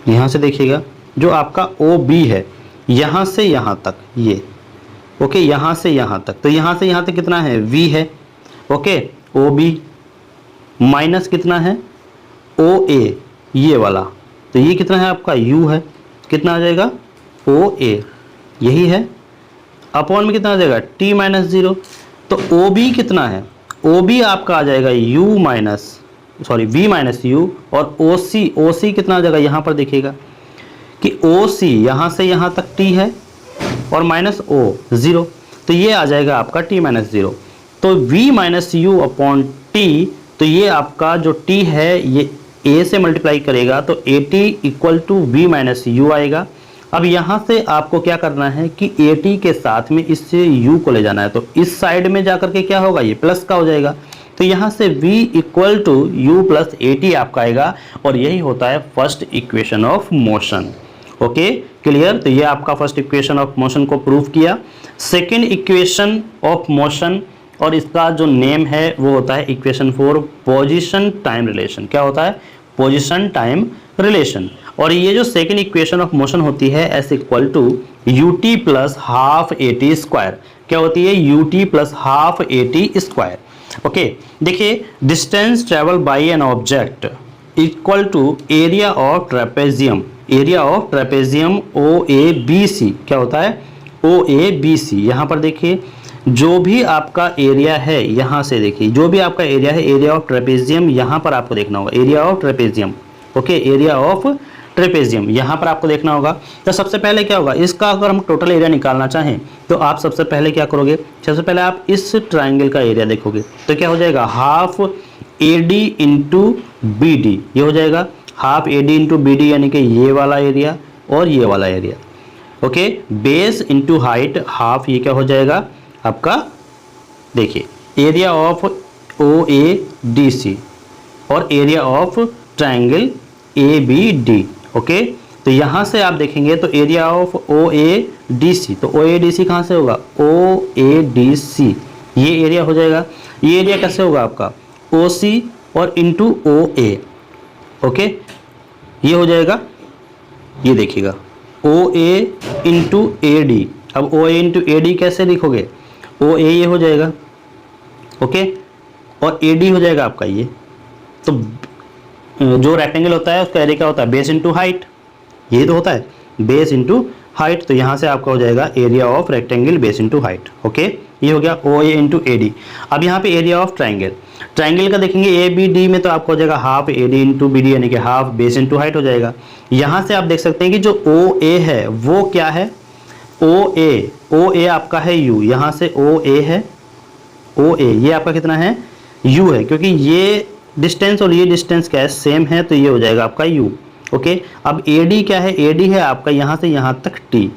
यहाँ से देखिएगा, जो आपका OB है यहाँ से यहाँ तक, ये ओके, यहाँ से यहाँ तक, तो यहाँ से यहाँ तक कितना है? V है। ओके, OB माइनस कितना है? OA, ये वाला, तो ये कितना है आपका? U है। कितना आ जाएगा? OA, यही है। अपॉन में कितना आ जाएगा? t minus 0। तो OB कितना है? OB आपका आ जाएगा V माइनस U। और OC कितना आ जाएगा? यहाँ पर देखिएगा कि OC यहाँ से यहाँ तक t है और माइनस O 0, तो ये आ जाएगा आपका t माइनस 0। तो V minus U upon t, तो ये आपका जो t है ये a से मल्टीप्लाई करेगा तो AT equal to V minus U आएगा। अब यहाँ से आपको क्या करना है कि AT के साथ में इससे U को ले जाना है, तो इस साइड में जाकर के क्या होगा? ये प्लस का हो जाएगा। तो यहाँ से V equal to U plus AT आपका आएगा और यही होता है first equation of motion. Okay, clear? तो ये आपका फर्स्ट इक्वेशन ऑफ मोशन को प्रूव किया। सेकेंड इक्वेशन ऑफ मोशन, और इसका जो नेम है वो होता है equation for position time relation. क्या होता है? Position time relation. और ये जो सेकेंड इक्वेशन ऑफ मोशन होती है S equal to ut plus half AT square. क्या होती है? ut plus half AT square. Okay, देखिए distance travel by an object equal to area of trapezium, area of trapezium O A B C, क्या होता है ओ A B सी। यहाँ पर देखिए जो भी आपका एरिया है, यहाँ से देखिए जो भी आपका एरिया है, एरिया ऑफ ट्रेपेजियम यहाँ पर आपको देखना होगा, area of trapezium, okay, area of trapezium यहाँ पर आपको देखना होगा। तो सबसे पहले क्या होगा, इसका अगर हम टोटल एरिया निकालना चाहें तो आप सबसे पहले क्या करोगे, सबसे पहले आप इस ट्राइंगल का एरिया देखोगे तो क्या हो जाएगा, half A D into B D, ये हो जाएगा half A D into B D, यानी कि ये वाला एरिया और ये वाला area, okay. Base into height half, ये क्या हो जाएगा आपका, देखिए area of O A D C और area of triangle A B D, okay. तो यहाँ से आप देखेंगे तो area of O A D C, तो ओ ए डी सी कहाँ से होगा, ओ ए डी सी, ये एरिया हो जाएगा। ये एरिया कैसे होगा आपका, ओ सी और इंटू ओ ए, ओके, ये हो जाएगा, ये देखिएगा ओ ए इंटू ए डी। अब ओ ए इंटू ए डी कैसे लिखोगे, ओ ए ये हो जाएगा, ओके, और ए डी हो जाएगा आपका ये। तो जो रेक्टेंगल होता है उसका एरिया क्या होता है, बेस इंटू हाइट, ये तो होता है बेस इंटू हाइट। तो यहाँ से आपका हो जाएगा area of rectangle base into height, okay, ये हो गया ओ ए इंटू ए डी। अब यहाँ पे एरिया ऑफ ट्राइंगल, ट्राइंगल का देखेंगे ए बी डी में तो आपको हो जाएगा half A D into B D, यानी कि हाफ बेस इंटू हाइट हो जाएगा। यहाँ से आप देख सकते हैं कि जो ओ ए है वो क्या है, ओ ए आपका है यू, यहाँ से ओ ए है, ओ ए ये आपका कितना है, यू है, क्योंकि ये डिस्टेंस और ये डिस्टेंस क्या है, सेम है, तो ये हो जाएगा आपका यू, ओके। अब ए डी क्या है, ए डी है आपका यहाँ से यहाँ तक टी,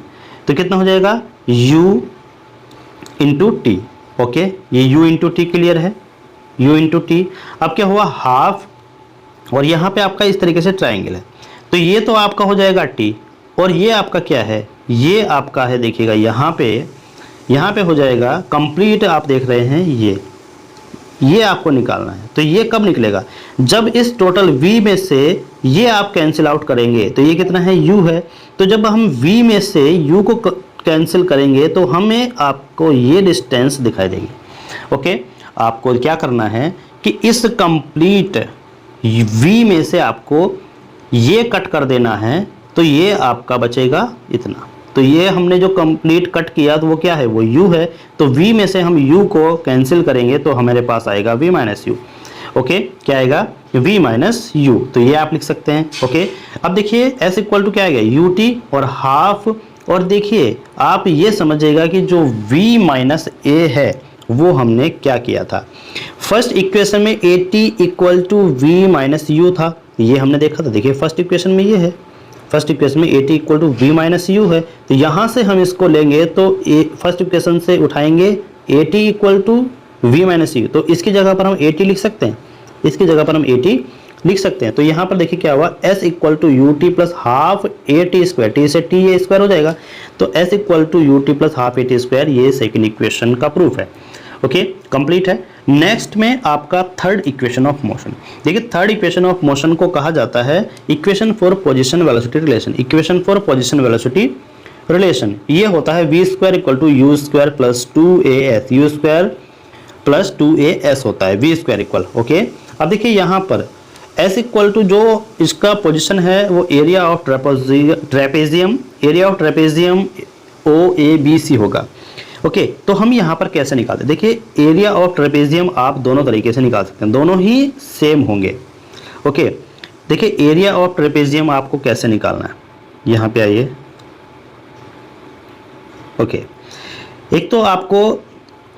तो कितना हो जाएगा u इंटू टी, ओके, ये u इंटू टी क्लियर है, u इंटू टी। अब क्या हुआ हाफ, और यहाँ पे आपका इस तरीके से ट्राइंगल है, तो ये तो आपका हो जाएगा t, और ये आपका क्या है, ये आपका है, देखिएगा यहाँ पे हो जाएगा कंप्लीट, आप देख रहे हैं ये आपको निकालना है। तो ये कब निकलेगा, जब इस टोटल v में से ये आप कैंसिल आउट करेंगे, तो ये कितना है u है, तो जब हम v में से u को कैंसिल करेंगे तो हमें आपको ये डिस्टेंस दिखाई देगी, ओके। आपको क्या करना है कि इस कंप्लीट v में से आपको ये कट कर देना है, तो ये आपका बचेगा इतना। तो ये हमने जो कंप्लीट कट किया तो वो क्या है, वो u है, तो v में से हम u को कैंसिल करेंगे तो हमारे पास आएगा v माइनस यू, ओके, क्या आएगा v माइनस यू, तो ये आप लिख सकते हैं, ओके। अब देखिए s इक्वल टू क्या आएगा, यू टी और हाफ, और देखिए आप ये समझिएगा कि जो v माइनस ए है वो हमने क्या किया था, फर्स्ट इक्वेशन में A T equal to V minus U था, ये हमने देखा था। देखिए फर्स्ट इक्वेशन में ये है, फर्स्ट इक्वेशन में A T equal to V minus U है, तो यहाँ से हम इसको लेंगे तो फर्स्ट इक्वेशन से उठाएंगे A T equal to V minus U, तो इसकी जगह पर हम ए टी लिख सकते हैं, इसकी जगह पर हम ए टी लिख सकते हैं। तो यहाँ पर देखिए क्या हुआ, s equal to U T plus half A T square, T से टी ए स्क्वायर हो जाएगा, तो s equal to U T plus half A T square, ये सेकेंड इक्वेशन का प्रूफ है, ओके, कंप्लीट है। नेक्स्ट में आपका थर्ड इक्वेशन ऑफ मोशन, देखिए थर्ड इक्वेशन ऑफ मोशन को कहा जाता है equation for position velocity relation, equation for position velocity relation. ये होता है we square equal to U square plus 2as, U square plus 2as होता है वी स्क्वायर इक्वल, ओके। अब देखिए यहाँ पर s इक्वल टू जो इसका पोजीशन है वो area of trapezium, area of trapezium O A B C होगा, ओके। तो हम यहाँ पर कैसे निकालते हैं, देखिए एरिया ऑफ ट्रेपेजियम आप दोनों तरीके से निकाल सकते हैं, दोनों ही सेम होंगे, ओके। देखिए एरिया ऑफ ट्रेपेजियम आपको कैसे निकालना है, यहाँ पे आइए, ओके। एक तो आपको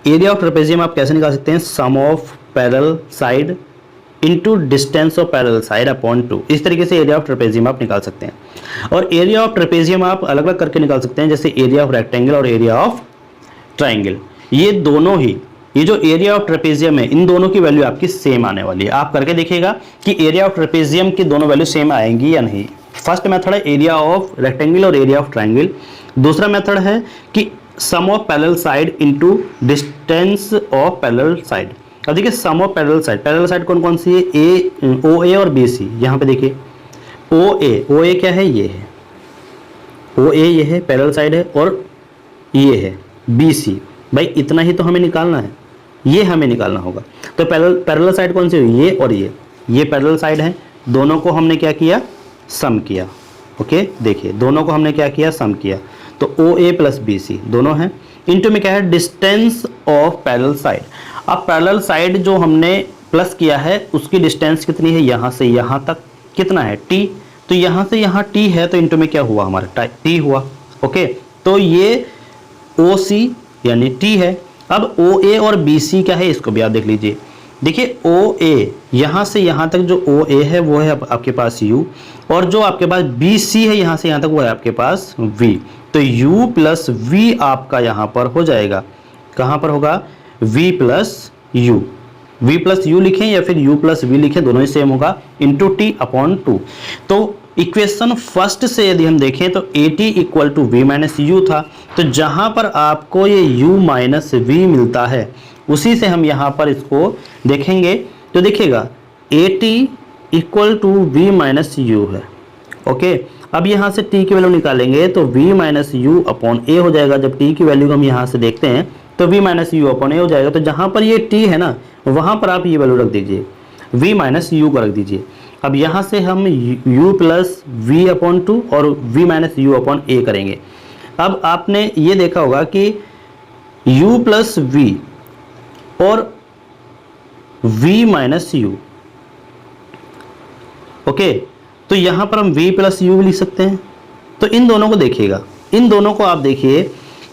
एरिया ऑफ ट्रेपेजियम आप कैसे निकाल सकते हैं, sum of parallel side into distance of parallel side upon 2, इस तरीके से एरिया ऑफ ट्रेपेजियम आप निकाल सकते हैं। और एरिया ऑफ ट्रेपेजियम आप अलग अलग करके निकाल सकते हैं, जैसे एरिया ऑफ रेक्टेंगल और एरिया ऑफ ट्राइंगल, ये दोनों ही, ये जो एरिया ऑफ ट्रेपेजियम है इन दोनों की वैल्यू आपकी सेम आने वाली है। आप करके देखिएगा कि एरिया ऑफ ट्रेपेजियम की दोनों वैल्यू सेम आएंगी या नहीं। फर्स्ट मेथड है एरिया ऑफ रेक्टेंगल और एरिया ऑफ ट्राइंगल, दूसरा मेथड है कि sum of parallel side into distance of parallel side. अब देखिए सम ऑफ पैरेलल साइड कौन कौन सी है, ए ओ ए और बी सी। यहाँ पे देखिए ओ ए क्या है, ये है ओ ए, ये है पैरेलल साइड है, और ये है बी सी। भाई इतना ही तो हमें निकालना है, ये हमें निकालना होगा। तो पैरेलल साइड कौन सी हुई, ये और ये पैरेलल साइड है, दोनों को हमने क्या किया, सम किया। ओके, देखिए दोनों को हमने क्या किया, सम किया। तो OA प्लस BC दोनों हैं। इनटू में क्या है, डिस्टेंस ऑफ पैरेलल साइड। अब पैरेलल साइड जो हमने प्लस किया है उसकी डिस्टेंस कितनी है, यहाँ से यहाँ तक कितना है, T। तो यहाँ से यहाँ T है, तो इनटू में क्या हुआ हमारा, T हुआ। ओके, तो ये OC यानी T है। अब OA और BC क्या है, इसको भी आप देख लीजिए। देखिए OA यहाँ से यहाँ तक जो OA है वो है आपके पास U, और जो आपके पास BC है यहाँ से यहाँ तक वो है आपके पास V। तो U प्लस V आपका यहाँ पर हो जाएगा, कहाँ पर होगा, V plus U। V plus U लिखें या फिर U प्लस V लिखें, दोनों ही सेम होगा, इंटू T अपॉन 2। तो इक्वेशन फर्स्ट से यदि हम देखें तो AT equal to V minus U था। तो जहाँ पर आपको ये U माइनस V मिलता है उसी से हम यहाँ पर इसको देखेंगे। तो देखिएगा AT equal to V minus U है। ओके, अब यहाँ से T की वैल्यू निकालेंगे तो V minus U upon A हो जाएगा। जब T की वैल्यू हम यहाँ से देखते हैं तो V minus U upon A हो जाएगा। तो जहाँ पर ये T है ना, वहाँ पर आप ये वैल्यू रख दीजिए, V माइनस U को रख दीजिए। अब यहाँ से हम U प्लस V अपॉन 2 और V minus U upon A करेंगे। अब आपने ये देखा होगा कि U प्लस V और V माइनस U, ओके, तो यहाँ पर हम V प्लस U लिख सकते हैं। तो इन दोनों को देखिएगा, इन दोनों को आप देखिए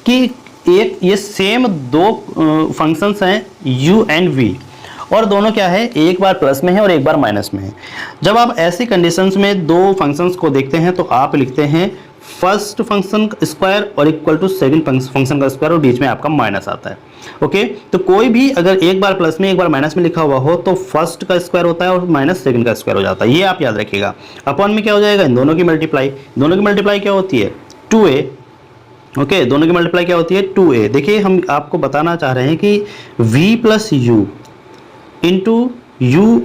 कि एक ये सेम दो फंक्शंस हैं U एंड V, और दोनों क्या है, एक बार प्लस में है और एक बार माइनस में है। जब आप ऐसी कंडीशंस में दो फंक्शंस को देखते हैं तो आप लिखते हैं फर्स्ट फंक्शन का स्क्वायर और इक्वल टू सेकंड फंक्शन का स्क्वायर, और बीच में आपका माइनस आता है। ओके, तो कोई भी अगर एक बार प्लस में एक बार माइनस में लिखा हुआ हो तो फर्स्ट का स्क्वायर होता है और माइनस सेकंड का स्क्वायर हो जाता है, ये आप याद रखिएगा। अपॉन में क्या हो जाएगा, इन दोनों की मल्टीप्लाई, दोनों की मल्टीप्लाई क्या होती है, 2a। ओके, दोनों की मल्टीप्लाई क्या होती है, 2a। देखिए हम आपको बताना चाह रहे हैं कि v plus u into u,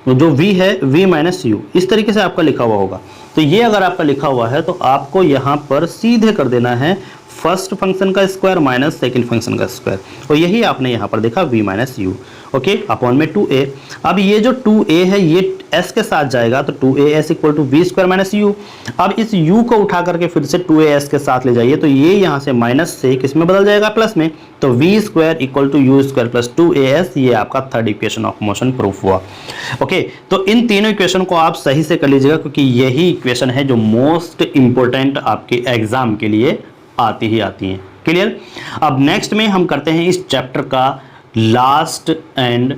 जो v है v माइनस u, इस तरीके से आपका लिखा हुआ होगा। तो ये अगर आपका लिखा हुआ है तो आपको यहाँ पर सीधे कर देना है फर्स्ट फंक्शन का स्क्वायर माइनस सेकंड फंक्शन का स्क्वायर, और यही आपने यहाँ पर देखा v minus you. Okay, upon में 2a। अब ये जो 2a है ये s के साथ जाएगा, तो 2as equal to V square minus U. अब इस u को उठा करके फिर से 2as के साथ ले जाइए, तो ये यहाँ से माइनस से किस में बदल जाएगा, प्लस में। तो V square equal to U square plus 2as, ये आपका third equation of motion proof हुआ। ओके, तो इन तीनों इक्वेशन को आप सही से कर लीजिएगा, क्योंकि यही इक्वेशन है जो मोस्ट इंपॉर्टेंट आपके एग्जाम के लिए आती ही आती हैं। क्लियर। अब नेक्स्ट में हम करते हैं इस चैप्टर का last and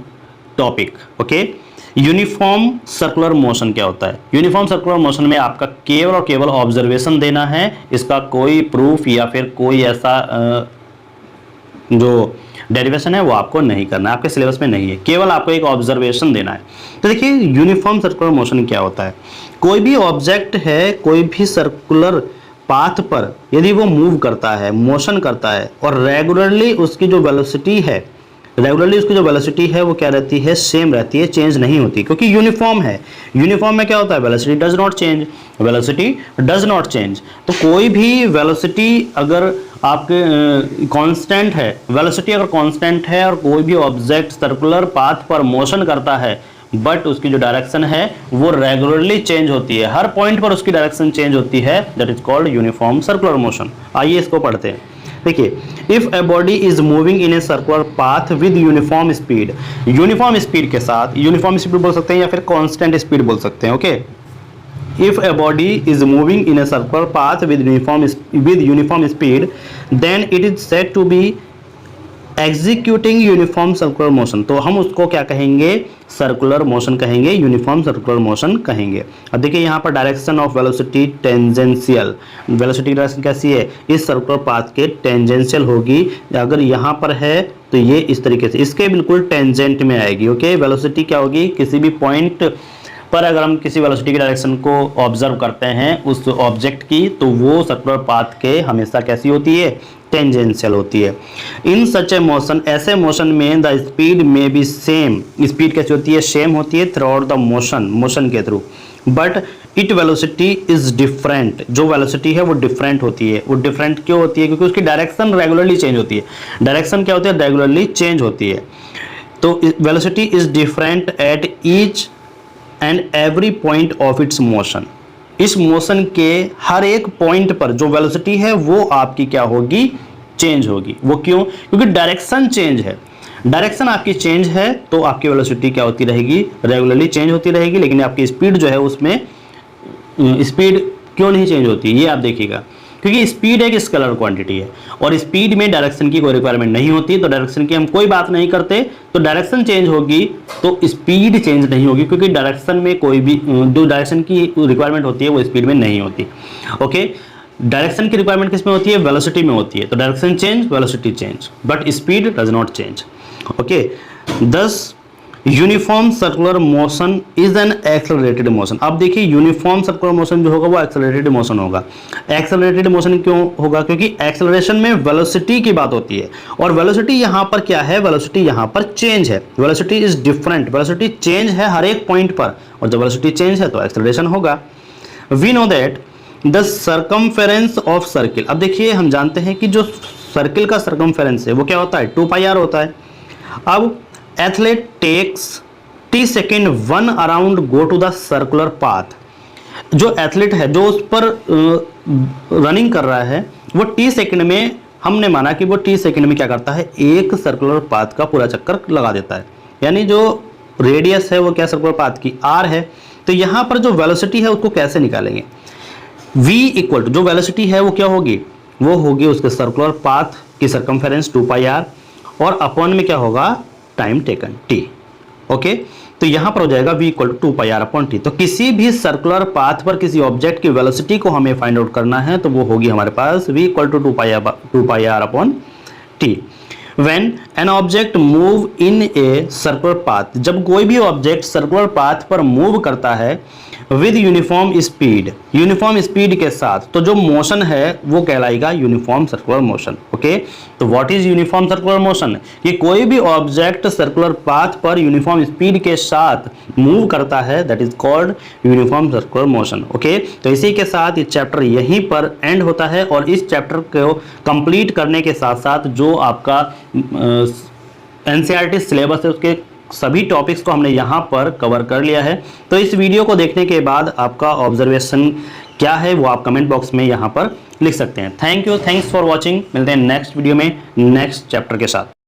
topic. Okay, uniform circular motion क्या होता है। यूनिफॉर्म सर्कुलर मोशन में आपका केवल और केवल ऑब्जर्वेशन देना है, इसका कोई प्रूफ या फिर कोई ऐसा जो डेरिवेशन है वो आपको नहीं करना है, आपके सिलेबस में नहीं है, केवल आपको एक ऑब्जर्वेशन देना है। तो देखिए यूनिफॉर्म सर्कुलर मोशन क्या होता है। कोई भी ऑब्जेक्ट है, कोई भी सर्कुलर पाथ पर यदि वो मूव करता है, मोशन करता है, और रेगुलरली उसकी जो वेलोसिटी है वो क्या रहती है, सेम रहती है, चेंज नहीं होती, क्योंकि यूनिफॉर्म है। यूनिफॉर्म में क्या होता है, वेलोसिटी डज नॉट चेंज। तो कोई भी वेलोसिटी अगर आपके कांस्टेंट है, वेलोसिटी अगर कांस्टेंट है और कोई भी ऑब्जेक्ट सर्कुलर पाथ पर मोशन करता है, बट उसकी जो डायरेक्शन है वो रेगुलरली चेंज होती है, हर पॉइंट पर उसकी डायरेक्शन चेंज होती है, that is called uniform circular motion. आइए इसको पढ़ते हैं। देखिए, if a body is moving in a circular path with uniform speed, uniform speed के साथ, यूनिफॉर्म स्पीड बोल सकते हैं या फिर कांस्टेंट स्पीड बोल सकते हैं। Okay, if a body is moving in a circular path with uniform speed, then it is said to be executing uniform circular motion। तो हम उसको क्या कहेंगे, सर्कुलर मोशन कहेंगे, यूनिफॉर्म सर्कुलर मोशन कहेंगे। अब देखिए यहाँ पर direction of velocity tangential, velocity की डायरेक्शन कैसी है, इस सर्कुलर पाथ के टेंजेंशियल होगी। अगर यहाँ पर है तो ये इस तरीके से इसके बिल्कुल टेंजेंट में आएगी। ओके, वेलोसिटी क्या होगी, किसी भी पॉइंट पर अगर हम किसी वेलोसिटी की डायरेक्शन को ऑब्जर्व करते हैं उस ऑब्जेक्ट की, तो वो सर्कुलर पाथ के हमेशा कैसी होती है, टेंजेंशियल होती है। इन सच ए मोशन, ऐसे मोशन में द स्पीड में बी सेम, स्पीड कैसी होती है, सेम होती है थ्रू आउट द मोशन के through, but it velocity is different, जो वेलोसिटी है वो डिफरेंट होती है। वो डिफरेंट क्यों होती है, क्योंकि उसकी डायरेक्शन रेगुलरली चेंज होती है। डायरेक्शन क्या होती है, रेगुलरली चेंज होती है। तो velocity is different at each and every point of its motion. इस मोशन के हर एक पॉइंट पर जो वेलोसिटी है वो आपकी क्या होगी, चेंज होगी। वो क्यों? क्योंकि डायरेक्शन चेंज है। डायरेक्शन आपकी चेंज है तो आपकी वेलोसिटी क्या होती रहेगी, रेगुलरली चेंज होती रहेगी। लेकिन आपकी स्पीड जो है उसमें स्पीड क्यों नहीं चेंज होती, ये आप देखिएगा। क्योंकि स्पीड एक स्केलर क्वांटिटी है और स्पीड में डायरेक्शन की कोई रिक्वायरमेंट नहीं होती, तो डायरेक्शन की हम कोई बात नहीं करते। तो डायरेक्शन चेंज होगी तो स्पीड चेंज नहीं होगी, क्योंकि डायरेक्शन में कोई भी जो डायरेक्शन की रिक्वायरमेंट होती है वो स्पीड में नहीं होती। ओके, डायरेक्शन की रिक्वायरमेंट किस में होती है, वेलोसिटी में होती है। तो direction change, velocity change, but speed does not change. Okay, thus uniform circular motion is an accelerated motion. अब देखिए यूनिफॉर्म सर्कुलर मोशन जो होगा वो एक्सेलरेटेड मोशन होगा। एक्सेलरेटेड मोशन क्यों होगा? क्योंकि एक्सेलरेशन में वेलोसिटी की बात होती है और वेलोसिटी यहाँ पर क्या है, वेलोसिटी यहाँ पर चेंज है। Velocity is different, velocity change है हर एक पॉइंट पर, और जब वेलोसिटी चेंज है तो एक्सेलरेशन होगा। We know that the circumference of circle. अब देखिए हम जानते हैं कि जो सर्किल का सर्कमफेरेंस है वो क्या होता है, 2πr होता है। अब athlete takes t second 1 around go to the circular path. जो एथलीट है जो उस पर रनिंग कर रहा है वो t सेकेंड में, हमने माना कि वो t सेकेंड में क्या करता है, एक सर्कुलर पाथ का पूरा चक्कर लगा देता है। यानी जो रेडियस है वो क्या सर्कुलर पाथ की r है। तो यहाँ पर जो वेलोसिटी है उसको कैसे निकालेंगे, v इक्वल टू जो वेलोसिटी है वो क्या होगी, वो होगी उसके सर्कुलर पाथ की सर्कमफेरेंस 2πr और अपॉन में क्या होगा, टाइम टेकन t। ओके, तो यहां पर हो जाएगा v equal to 2πr upon t। तो किसी भी सर्कुलर पाथ पर किसी ऑब्जेक्ट की वेलोसिटी को हमें फाइंड आउट करना है तो वो होगी हमारे पास v equal to 2πr upon t। When an object move in a circular path, जब कोई भी ऑब्जेक्ट सर्कुलर पाथ पर मूव करता है with uniform speed, uniform speed के साथ, तो जो मोशन है वो कहलाएगा यूनिफॉर्म सर्कुलर मोशन। ओके, तो what is uniform circular motion? कि कोई भी ऑब्जेक्ट सर्कुलर पाथ पर यूनिफॉर्म स्पीड के साथ मूव करता है, that is called uniform circular motion. Okay, तो इसी के साथ ये चैप्टर यहीं पर एंड होता है और इस चैप्टर को कंप्लीट करने के साथ साथ जो आपका एनसीईआरटी सिलेबस है उसके सभी टॉपिक्स को हमने यहाँ पर कवर कर लिया है। तो इस वीडियो को देखने के बाद आपका ऑब्जर्वेशन क्या है वो आप कमेंट बॉक्स में यहाँ पर लिख सकते हैं। Thank you, thanks for watching. मिलते हैं नेक्स्ट वीडियो में नेक्स्ट चैप्टर के साथ।